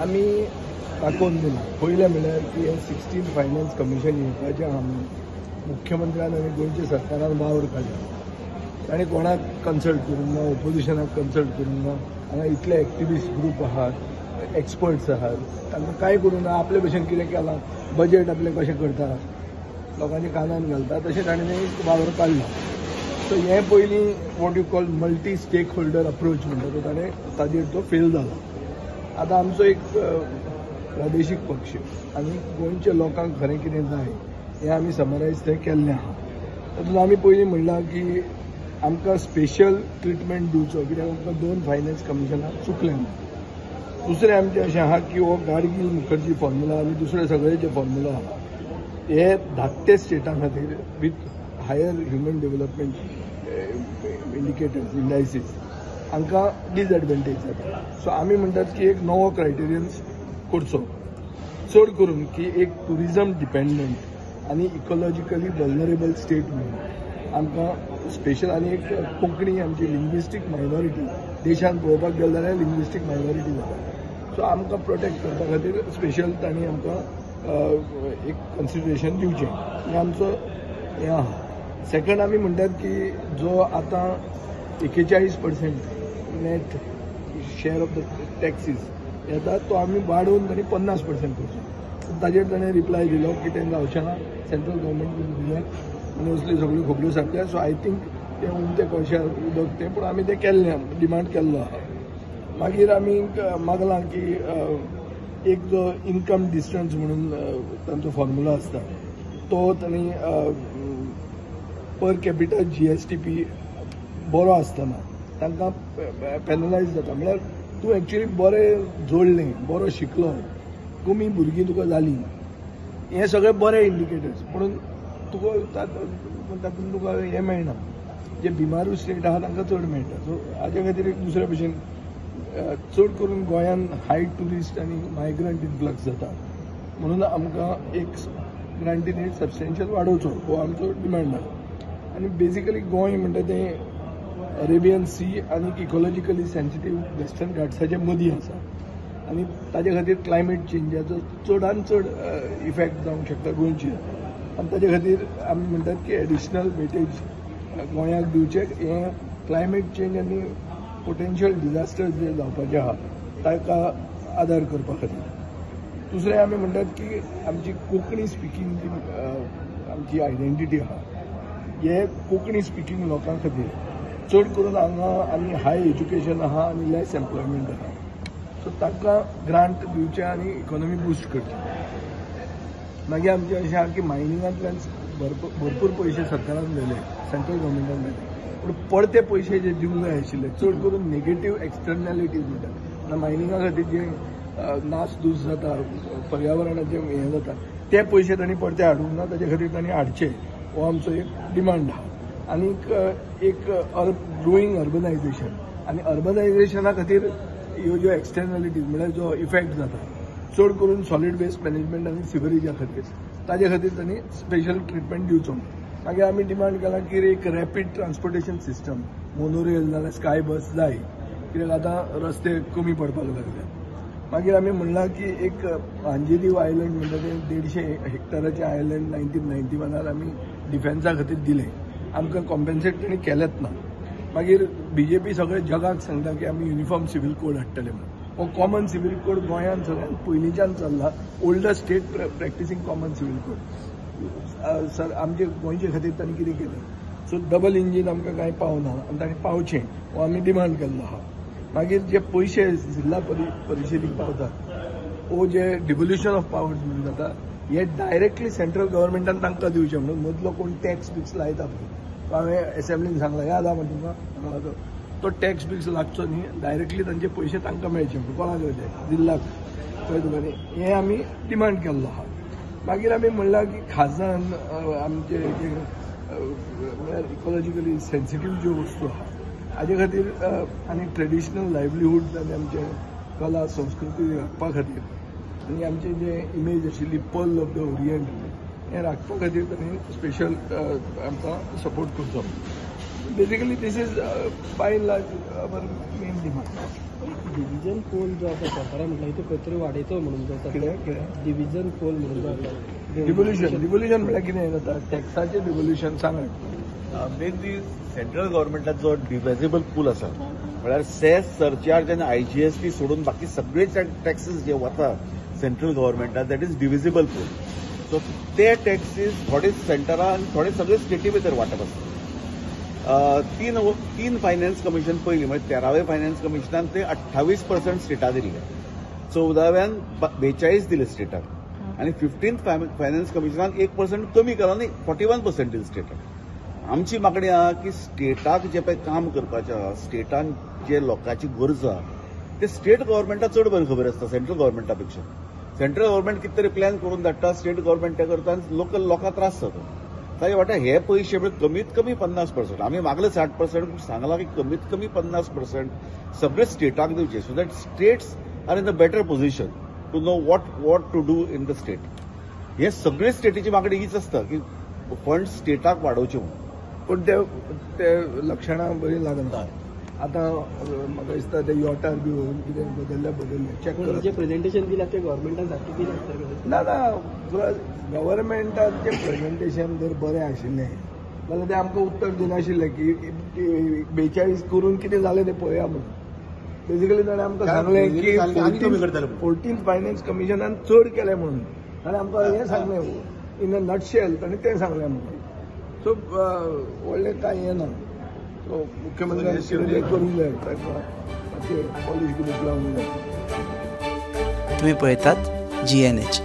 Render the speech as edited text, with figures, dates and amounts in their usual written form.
आमी ताकोन दिला पयलें म्हणल्यार की 16 फायनान्स कमिशन येवपाचें आहा म्हणून मुख्यमंत्र्यान आनी गोंयच्या सरकारान वावर काडला. ताणें कोणाक कन्सल्ट करूंक ना, ओपोजिशनाक कन्सल्ट करूंक ना. हांगा इतले एक्टिविस्ट ग्रूप आहात, एक्सपर्ट्स आहात, तांकां कांय करूंक ना. आपले भशेन कितें केलां, बजेट आपलें कशें करता, लोकांच्या कानान घालता, तशें ताणें एक वावर काडला. सो हें पयलीं what you call multi stakeholder approach म्हणटा तो ताणें ताजेर तो फेल जाला. आतां आमचो एक प्रादेशीक पक्ष आनी गोंयच्या लोकांक खरें कितें जाय हें आमी समरायज थंय केल्लें आहा. तातूंत आमी पयलीं म्हणलां की आमकां स्पेशल ट्रिटमेंट दिवचो, कित्याक आमकां 2 फायनान्स कमिशनां चुकलें. दुसरें आमचें अशें आहा की हो गाडगील मुखर्जी फॉर्म्युला आनी दुसरे सगळे जे फॉर्म्युला आहा हे 10 स्टेटां खातीर with higher human development indicators indices हांकां डिसएडवांटेज जाता. सो आमी म्हणटात की एक नवो क्रायटेरियन्स करचो, चड करून की एक टुरिजम डिपेंडंट आनी इकॉलॉजिकली वल्नरेबल स्टेट म्हणून आमकां स्पेशल आनी एक कोंकणी आमची लिंग्विस्टीक मायनॉरिटी देशांत पळोवपाक गेले जाल्यार लिंग्विस्टीक मायनॉरिटी जाता. सो आमकां प्रोटेक्ट करपा खातीर स्पेशल तांणी आमकां एक कन्सिडरेशन दिवचें हें आमचो हें आहा. सेकंड आमी म्हणटात की जो आतां 41% net share of the taxes येता तो आमी वाडोवन तांणी 50% करचो. ताजेर ताणें रिप्लाय दिलो की तें जावचें ना, सेंट्रल गव्हर्मेंट दिल्यात आनी असल्यो सगळ्यो खबरो सांगल्या. सो आय थिंक तें उमते कळशार उदक तें, पूण आमी तें केल्लें, डिमांड केल्लो आहा. मागीर आमी मागलां की एक जो इन्कम डिस्टन्स म्हणून तांचो फॉर्म्युला आसता तो तांणी पर कॅपिटल GSTP बरो आसतना तांकां पेनलायज जाता. म्हळ्यार तूं एक्चुअली बरें जोडलें, बरो शिकलो, कमी भुरगीं तुका जालीं, हे सगळे बरे इंडिकेटर्स, पूण तुका तातूंत तुका हें मेळना. जे बिमारू स्टेट आहा तांकां चड मेळटा. सो हाजे खातीर एक दुसरे भशेन चड करून गोंयांत हाय टुरिस्ट आनी मायग्रंट इन्फ्लक्स जाता म्हणून आमकां एक ग्रांटीन रेट सबस्टेन्शियल वाडोवचो हो आमचो डिमांड आहा. आनी बेजिकली गोंय म्हणटा तें अरेबियन सी आनी इकॉलॉजिकली सेन्सिटीव वेस्टर्न घाट्साच्या मदीं आसा आनी ताजे खातीर क्लायमेट चेंजाचो चडांत चड इफेक्ट जावंक शकता गोंयचेर. आनी ताजे खातीर आमी म्हणटात की एडिशनल वेटेज गोंयाक दिवचें हें क्लायमेट चेंज आनी पोटेन्शियल डिजास्टर्स जे जावपाचे आहा ताका आदार करपा खातीर. दुसरें आमी म्हणटात की आमची कोंकणी स्पिकींग जी आमची आयडेंटिटी आहा हे कोंकणी स्पिकींग लोकां खातीर चड करून हांगा आनी हाय एज्युकेशन आहा आनी लेस एम्प्लॉयमेंट आहा. सो तांकां ग्रांट दिवचें आनी इकॉनॉमी बूस्ट करचें. मागीर आमचें अशें आहा की मायनिंगांतल्यान भरपूर पयशे सरकारान दिले, सेंट्रल गव्हर्मेंटान दिले, पूण पडते पयशे जे दिवंक जाय आशिल्ले चड करून नेगेटीव एक्सटर्नॅलिटीज म्हणटा मायनिंगा खातीर जे नास धूस जाता, पर्यावरणाचें हें जाता ते पयशे तांणी परते हाडूंक ना. ताचे खातीर तांणी हाडचे हो आमचो एक डिमांड आहा. आनीक एक ग्रोईंग अर्बनायझेशन आनी अर्बनायझेशना खातीर ह्यो ज्यो एक्सटर्नॅलिटीज म्हळ्यार जो इफेक्ट जाता चड करून सॉलीड वेस्ट मॅनेजमेंट आनी सिवरेजा खातीर ताजे खातीर तांणी स्पेशल ट्रिटमेंट दिवचो. मागीर आमी डिमांड केला की एक रॅपीड ट्रान्सपोर्टेशन सिस्टम, मोनोरेल नाल्यार स्काय बस जाय, कित्याक आतां रस्ते कमी पडपाक लागले. मागीर आमी म्हणलां की एक अंजेदीव आयलंड म्हणटा तें 150 हेक्टराचें आयलंड 1991 आमी डिफेन्सा खातीर दिलें, आमकां कॉम्पेन्सेट तांणी केलेंच ना. मागीर BJP सगळे जगाक सांगता की आमी युनिफॉर्म सिव्हील कोड हाडटले म्हणून. हो कॉमन सिव्हील कोड गोंयांत सगळ्यात पयलींच्यान चल्ला, oldest state practising common civil code. Sir आमचे गोंयचे खातीर तांणी कितें केलें, सो डबल इंजीन आमकां कांय पावना आनी तांणी पावचें हो आमी डिमांड केल्लो आहा. मागीर जे पयशे जिल्हा परिशदेक पावतात वो जे डिवोल्युशन ऑफ पावर्स म्हणून जाता हे डायरेक्टली सेंट्रल गव्हर्मेंटान तांकां दिवचें म्हणून मदलो कोण टॅक्स बिक्स लायता पळय हांवें असेंब्लीन सांगलां याद आहा तुमकां तो टॅक्स बिक्स लागचो न्ही, डायरेक्टली तांचे पयशे तांकां मेळचे म्हणून कोणाक मेळचे जिल्ल्याक कळ्ळें तुका न्ही. हें आमी डिमांड केल्लो आहा. मागीर आमी म्हणलां की खाजान आमचे म्हळ्यार इकॉलॉजिकली सेन्सिटीव ज्यो वस्तू आहा हाजे खातीर आनी ट्रेडिशनल लायव्हलीहूड आनी आमचे कला संस्कृती राखपा खातीर आनी आमचे जे इमेज आशिल्ली पर्ल ऑफ द ओरियंट हें राखपा खातीर तांणी स्पेशल आमकां सपोर्ट करचो. Basically this is by and large our main demand. Division pool जो आता सरकारान म्हटलं तो खंय तरी वाडयचो म्हणून जो कितें डिव्हिजन पोल म्हणून जो आसा डिव्होल्युशन म्हळ्यार कितें जाता टॅक्साचें डिव्होल्युशन सांगात. मेनली सेंट्रल गव्हर्नमेंटाचो जो डिव्हिजिबल पूल आसा म्हळ्यार सेस सरचार्ज आनी IGST सोडून बाकी सगळे टॅक्सीस जे वता सेंट्रल गव्हर्नमेंटान that is divisible pool. So ते टॅक्सीस थोडे सेंटरा आनी थोडे सगळे स्टेटी भितर वांटप आसता. तीन फायनान्स कमिशन पयलीं म्हणजे 13वें फायनान्स कमिशनान ते 28% स्टेटाक दिले, 14व्यान 42 दिले स्टेटाक आनी 15th फायनान्स कमिशनान 1% कमी केलो आनी 41% दिले स्टेटाक. आमची मागणी आहा की स्टेटाक जे पळय काम करपाचें आहा, स्टेटान जे लोकांची गरज आहा ते स्टेट गव्हर्नमेंटाक चड बरें खबर आसता सेंट्रल गव्हर्नमेंटा पेक्षा. सेंट्रल गव्हर्नमेंट कितें तरी प्लॅन करून धाडटा, स्टेट गव्हर्नमेंट ते करता आनी लोकल लोकांक त्रास जाता. ताजे वाट्यान हे पयशे कमीत कमी 50%, आमी मागले 60%, पूण सांगला की कमीत कमी 50% सगळे स्टेटाक दिवचे, so that states are in the better position to know what to do in the state. हे सगळे स्टेटीची मागणी हीच आसता की फंड स्टेटाक वाडोवचे म्हणून. पूण ते लक्षणां बरी लागना. आतां म्हाका दिसता ते योटार बी होऊन कितें बदल्ले चॅक पण जे प्रेझेंटेशन दिलां ते गव्हर्नमेंटान सारकें दिलें आसता. ना गव्हर्नमेंटाचें प्रेझेंटेशन जर बरें आशिल्लें जाल्यार ते आमकां उत्तर दिनाशिल्लें की 42 करून कितें जालें तें पळया म्हणून. बेसिकली ताणें आमकां सांगलें की 14th फायनान्स कमिशनान चड केलें म्हणून, ताणें आमकां हें सांगलें इन अ नटशेल ताणें तें सांगलें म्हणून. सो व्हडलें कांय हें ना. सो मुख्यमंत्र्यान कितें करूंक जाय ताका पॉलिश ग्रुप लावूंक जाय. तुम्ही पळयतात GNH.